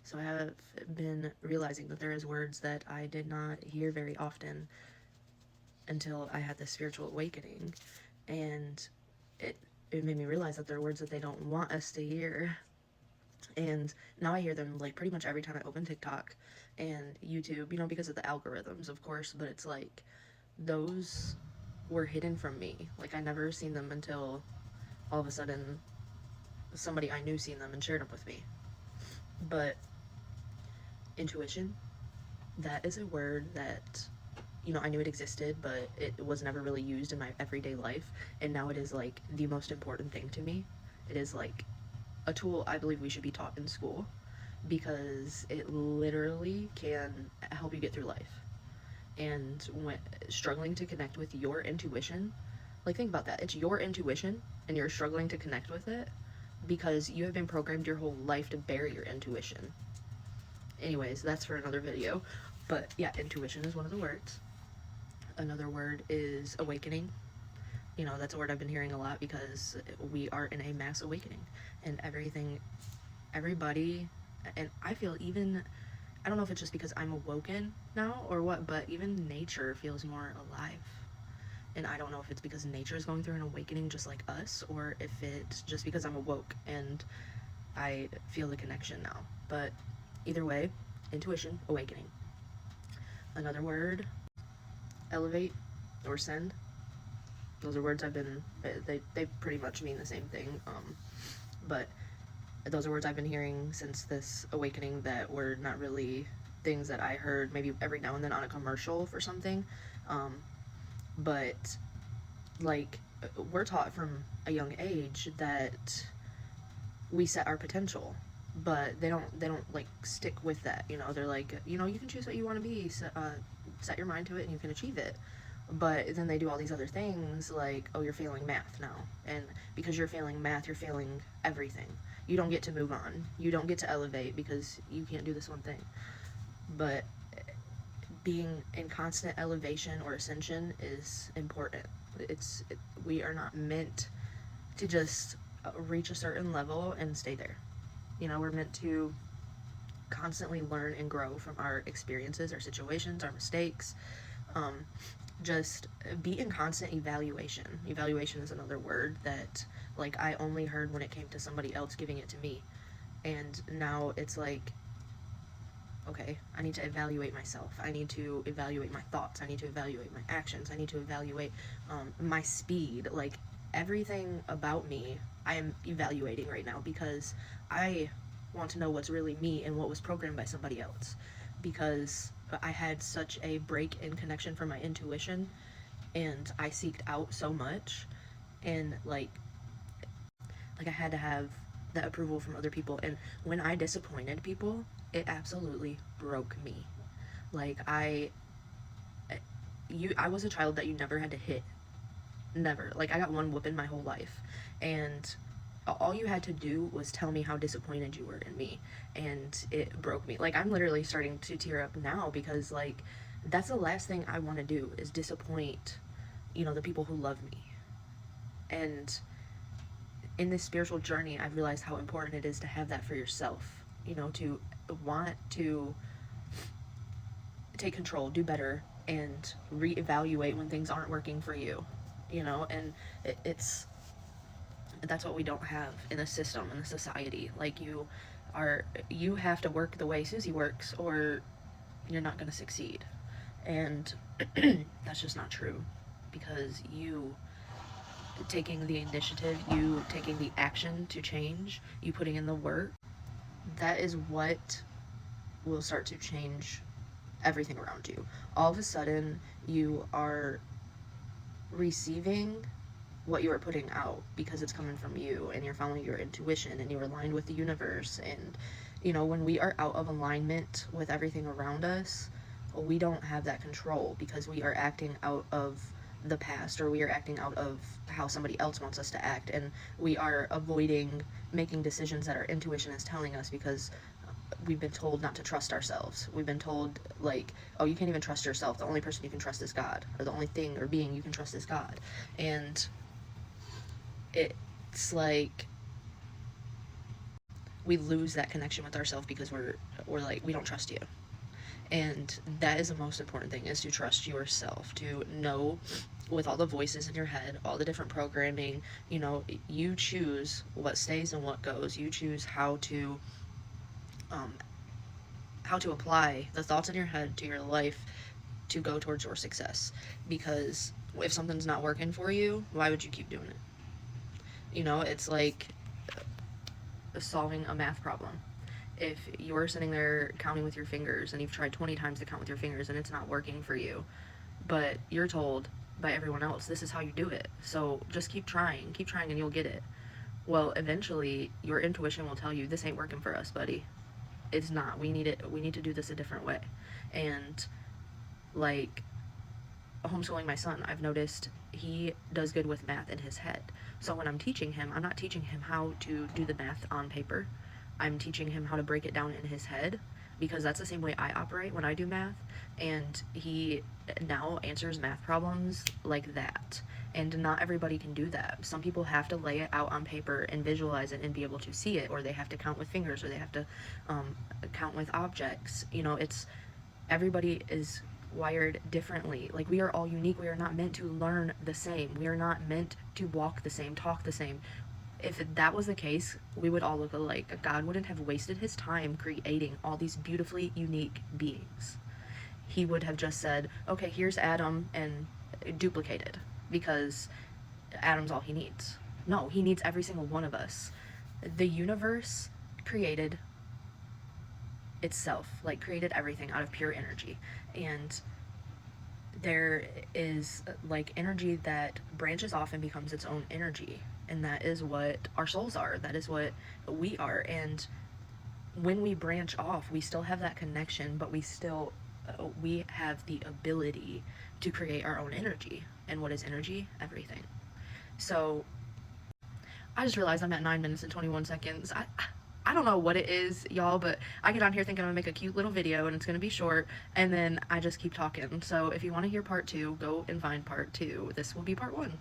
So I have been realizing that there is words that I did not hear very often until I had this spiritual awakening, and it it made me realize that there are words that they don't want us to hear. And now I hear them like pretty much every time I open TikTok and YouTube, because of the algorithms, of course, but it's like those were hidden from me. Like I never seen them until all of a sudden somebody I knew seen them and shared them with me. But intuition, that is a word that I knew it existed, but it was never really used in my everyday life. And now it is like the most important thing to me. It is like a tool I believe we should be taught in school because it literally can help you get through life. And when struggling to connect with your intuition, like think about that. It's your intuition and you're struggling to connect with it because you have been programmed your whole life to bury your intuition. Anyways, that's for another video. But yeah, intuition is one of the words. Another word is awakening. That's a word I've been hearing a lot because we are in a mass awakening and everybody, and I feel even, I don't know if it's just because I'm awoken now or what, but even nature feels more alive. And I don't know if it's because nature is going through an awakening just like us, or if it's just because I'm awoke and I feel the connection now. But either way, intuition, awakening. Another word, elevate or send. Those are words they pretty much mean the same thing. But those are words I've been hearing since this awakening that were not really things that I heard maybe every now and then on a commercial for something. But like we're taught from a young age that we set our potential, but they don't like stick with that. They're like, you can choose what you want to be, set your mind to it and you can achieve it. But then they do all these other things like, oh, you're failing math now, and because you're failing math, you're failing everything. You don't get to move on, you don't get to elevate because you can't do this one thing. But being in constant elevation or ascension is important. We are not meant to just reach a certain level and stay there. We're meant to constantly learn and grow from our experiences, our situations, our mistakes. Just be in constant evaluation. Evaluation is another word that like I only heard when it came to somebody else giving it to me. And now it's like, okay, I need to evaluate myself. I need to evaluate my thoughts. I need to evaluate my actions. I need to evaluate my speed. Like everything about me, I am evaluating right now because I want to know what's really me and what was programmed by somebody else. Because I had such a break in connection from my intuition and I seeked out so much, and like I had to have the approval from other people, and when I disappointed people, it absolutely broke me. Like I was a child that you never had to hit. Never. Like I got one whooping my whole life, and all you had to do was tell me how disappointed you were in me, and it broke me. Like I'm literally starting to tear up now because like that's the last thing I want to do is disappoint the people who love me. And in this spiritual journey, I've realized how important it is to have that for yourself, to want to take control, do better, and reevaluate when things aren't working for you, and it's that's what we don't have in the system, in the society. Like you have to work the way Susie works or you're not going to succeed. And that's just not true, because you taking the initiative, you taking the action to change, you putting in the work, that is what will start to change everything around you. All of a sudden, you are receiving what you are putting out because it's coming from you and you're following your intuition and you're aligned with the universe. And when we are out of alignment with everything around us, we don't have that control because we are acting out of the past, or we are acting out of how somebody else wants us to act, and we are avoiding making decisions that our intuition is telling us because we've been told not to trust ourselves. We've been told like, oh, you can't even trust yourself. The only person you can trust is God, or the only thing or being you can trust is God. And it's like we lose that connection with ourselves because we're like, we don't trust you. And that is the most important thing, is to trust yourself, to know with all the voices in your head, all the different programming, you know, you choose what stays and what goes. You choose um, how to apply the thoughts in your head to your life to go towards your success. Because if something's not working for you, why would you keep doing it? You know, it's like solving a math problem. If you're sitting there counting with your fingers and you've tried 20 times to count with your fingers and it's not working for you, but you're told by everyone else this is how you do it, so just keep trying and you'll get it. Well, eventually your intuition will tell you this ain't working for us, buddy. It's not. We need to do this a different way. And like homeschooling my son, I've noticed he does good with math in his head. So when I'm teaching him, I'm not teaching him how to do the math on paper. I'm teaching him how to break it down in his head, because that's the same way I operate when I do math. And he now answers math problems like that. And not everybody can do that. Some people have to lay it out on paper and visualize it and be able to see it, or they have to count with fingers, or they have to count with objects. You know, it's everybody is wired differently. Like, we are all unique. We are not meant to learn the same. We are not meant to walk the same, talk the same. If that was the case, we would all look alike. God wouldn't have wasted his time creating all these beautifully unique beings. He would have just said, okay, here's Adam, and duplicated, because Adam's all he needs. No, he needs every single one of us. The universe created itself, like created everything out of pure energy. And there is like energy that branches off and becomes its own energy. And that is what our souls are. That is what we are. And when we branch off, we still have that connection, but we have the ability to create our own energy. And what is energy? Everything. So I just realized I'm at 9 minutes and 21 seconds. I don't know what it is, y'all, but I get on here thinking I'm gonna make a cute little video and it's gonna be short, and then I just keep talking. So if you want to hear part 2, go and find part 2. This will be part 1.